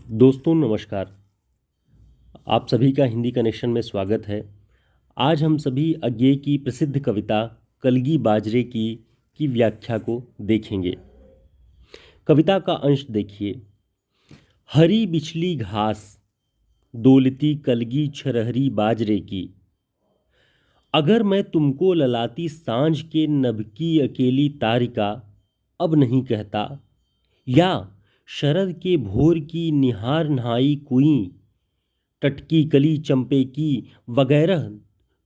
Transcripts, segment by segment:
दोस्तों नमस्कार। आप सभी का हिंदी कनेक्शन में स्वागत है। आज हम सभी अज्ञे की प्रसिद्ध कविता कलगी बाजरे की व्याख्या को देखेंगे। कविता का अंश देखिए। हरी बिछली घास डोलती कलगी छरहरी बाजरे की। अगर मैं तुमको ललाती सांझ के नभ की अकेली तारिका अब नहीं कहता, या शरद के भोर की निहार नहाई कुई टटकी कली चंपे की वगैरह,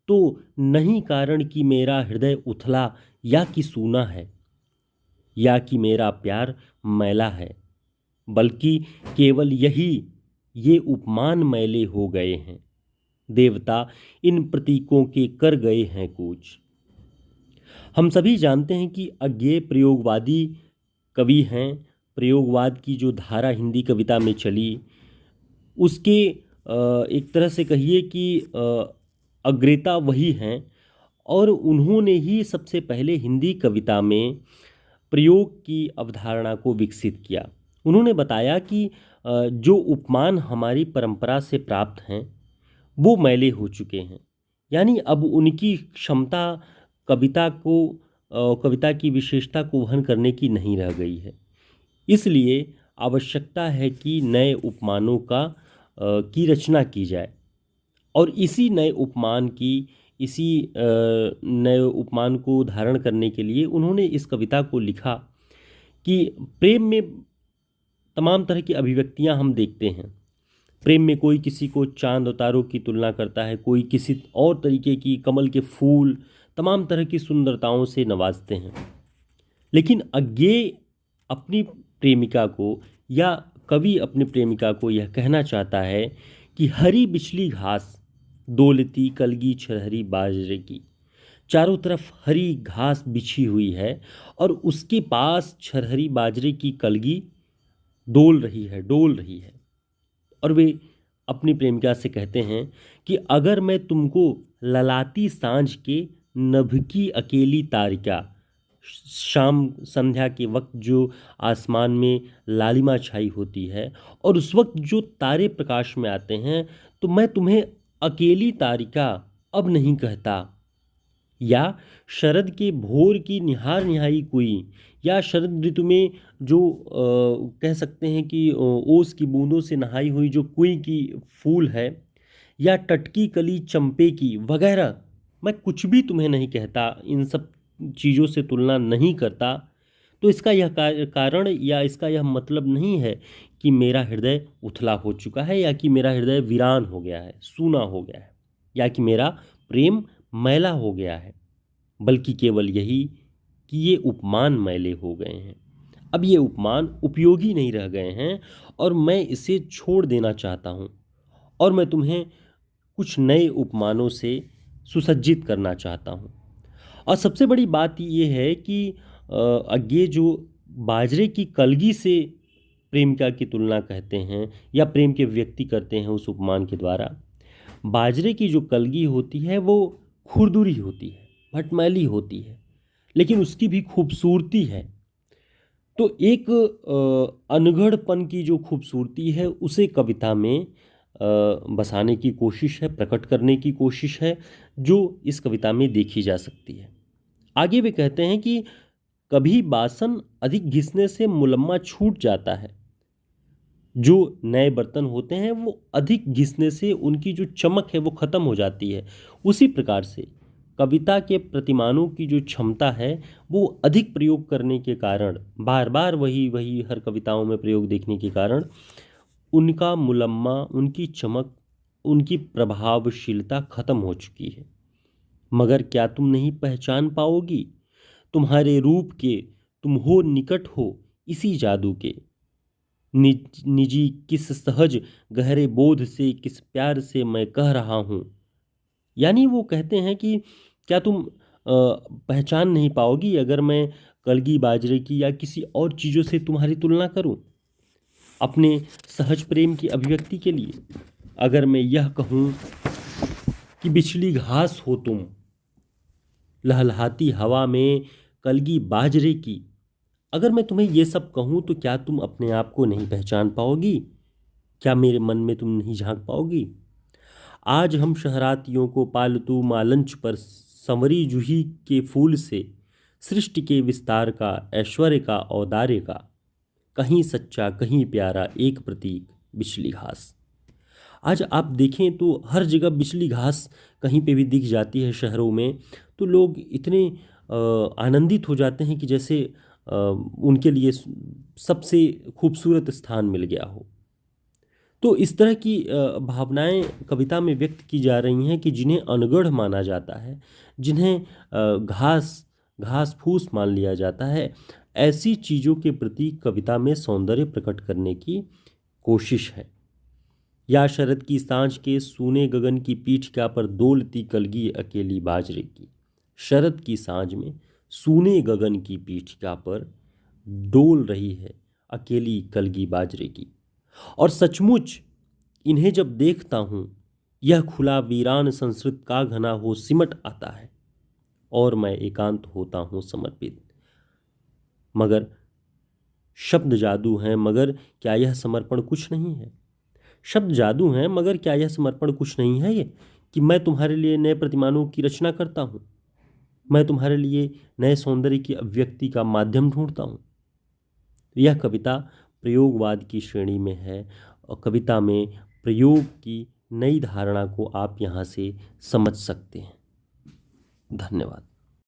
तो नहीं कारण कि मेरा हृदय उथला या कि सूना है, या कि मेरा प्यार मैला है, बल्कि केवल यही ये उपमान मैले हो गए हैं। देवता इन प्रतीकों के कर गए हैं कूच। हम सभी जानते हैं कि अज्ञेय प्रयोगवादी कवि हैं। प्रयोगवाद की जो धारा हिंदी कविता में चली, उसके एक तरह से कहिए कि अग्रता वही हैं, और उन्होंने ही सबसे पहले हिंदी कविता में प्रयोग की अवधारणा को विकसित किया। उन्होंने बताया कि जो उपमान हमारी परंपरा से प्राप्त हैं वो मैले हो चुके हैं। यानी अब उनकी क्षमता कविता को कविता की विशेषता को वहन करने की नहीं रह गई है। इसलिए आवश्यकता है कि नए उपमानों की रचना की जाए, और इसी नए उपमान की इसी नए उपमान को धारण करने के लिए उन्होंने इस कविता को लिखा कि प्रेम में तमाम तरह की अभिव्यक्तियां हम देखते हैं। प्रेम में कोई किसी को चांद और तारों की तुलना करता है, कोई किसी और तरीके की कमल के फूल, तमाम तरह की सुंदरताओं से नवाजते हैं। लेकिन अज्ञेय अपनी प्रेमिका को, या कवि अपनी प्रेमिका को यह कहना चाहता है कि हरी बिछली घास डोलती कलगी छरहरी बाजरे की। चारों तरफ हरी घास बिछी हुई है, और उसके पास छरहरी बाजरे की कलगी डोल रही है। और वे अपनी प्रेमिका से कहते हैं कि अगर मैं तुमको ललाती सांझ के नभ की अकेली तारिका, शाम संध्या के वक्त जो आसमान में लालिमा छाई होती है और उस वक्त जो तारे प्रकाश में आते हैं, तो मैं तुम्हें अकेली तारिका अब नहीं कहता, या शरद के भोर की निहार निहाई कोई, या शरद ऋतु में जो कह सकते हैं कि ओस की बूंदों से नहाई हुई जो कुई की फूल है, या टटकी कली चंपे की वगैरह, मैं कुछ भी तुम्हें नहीं कहता, इन सब चीज़ों से तुलना नहीं करता। तो इसका यह कारण या इसका यह मतलब नहीं है कि मेरा हृदय उथला हो चुका है, या कि मेरा हृदय वीरान हो गया है, सूना हो गया है, या कि मेरा प्रेम मैला हो गया है, बल्कि केवल यही कि ये उपमान मैले हो गए हैं। अब ये उपमान उपयोगी नहीं रह गए हैं, और मैं इसे छोड़ देना चाहता हूँ, और मैं तुम्हें कुछ नए उपमानों से सुसज्जित करना चाहता हूँ। और सबसे बड़ी बात ये है कि अज्ञे जो बाजरे की कलगी से प्रेमिका की तुलना कहते हैं, या प्रेम के व्यक्ति करते हैं उस उपमान के द्वारा, बाजरे की जो कलगी होती है वो खुरदुरी होती है, भटमैली होती है, लेकिन उसकी भी खूबसूरती है। तो एक अनगढ़पन की जो खूबसूरती है उसे कविता में बसाने की कोशिश है, प्रकट करने की कोशिश है, जो इस कविता में देखी जा सकती है। आगे वे कहते हैं कि कभी बासन अधिक घिसने से मुलम्मा छूट जाता है। जो नए बर्तन होते हैं वो अधिक घिसने से उनकी जो चमक है वो खत्म हो जाती है। उसी प्रकार से कविता के प्रतिमानों की जो क्षमता है वो अधिक प्रयोग करने के कारण, बार बार वही वही हर कविताओं में प्रयोग देखने के कारण, उनका मुलम्मा, उनकी चमक, उनकी प्रभावशीलता खत्म हो चुकी है। मगर क्या तुम नहीं पहचान पाओगी तुम्हारे रूप के, तुम हो निकट हो इसी जादू के, निजी किस सहज गहरे बोध से, किस प्यार से मैं कह रहा हूँ। यानी वो कहते हैं कि क्या तुम पहचान नहीं पाओगी अगर मैं कलगी बाजरे की या किसी और चीज़ों से तुम्हारी तुलना करूं अपने सहज प्रेम की अभिव्यक्ति के लिए। अगर मैं यह कहूँ कि बिछली घास हो तुम, लहलहाती हवा में कलगी बाजरे की, अगर मैं तुम्हें ये सब कहूँ तो क्या तुम अपने आप को नहीं पहचान पाओगी। क्या मेरे मन में तुम नहीं झांक पाओगी? आज हम शहरातियों को पालतू मालंच पर संवरी जूही के फूल से सृष्टि के विस्तार का, ऐश्वर्य का, औदार्य का, कहीं सच्चा कहीं प्यारा एक प्रतीक बिजली घास। आज आप देखें तो हर जगह बिजली घास कहीं पे भी दिख जाती है शहरों में, तो लोग इतने आनंदित हो जाते हैं कि जैसे उनके लिए सबसे खूबसूरत स्थान मिल गया हो। तो इस तरह की भावनाएं कविता में व्यक्त की जा रही हैं कि जिन्हें अनगढ़ माना जाता है, जिन्हें घास घास फूस मान लिया जाता है, ऐसी चीज़ों के प्रति कविता में सौंदर्य प्रकट करने की कोशिश है। या शरद की सांझ के सूने गगन की पीठ क्या पर डोलती कलगी अकेली बाजरे की। शरद की सांझ में सूने गगन की पीठ क्या पर डोल रही है अकेली कलगी बाजरे की। और सचमुच इन्हें जब देखता हूं, यह खुला वीरान संस्कृत का घना हो सिमट आता है और मैं एकांत होता हूं समर्पित। मगर शब्द जादू हैं, मगर क्या यह समर्पण कुछ नहीं है? शब्द जादू हैं, मगर क्या यह समर्पण कुछ नहीं है? ये कि मैं तुम्हारे लिए नए प्रतिमानों की रचना करता हूं, मैं तुम्हारे लिए नए सौंदर्य की अभिव्यक्ति का माध्यम ढूंढता हूं। यह कविता प्रयोगवाद की श्रेणी में है और कविता में प्रयोग की नई धारणा को आप यहाँ से समझ सकते हैं। धन्यवाद।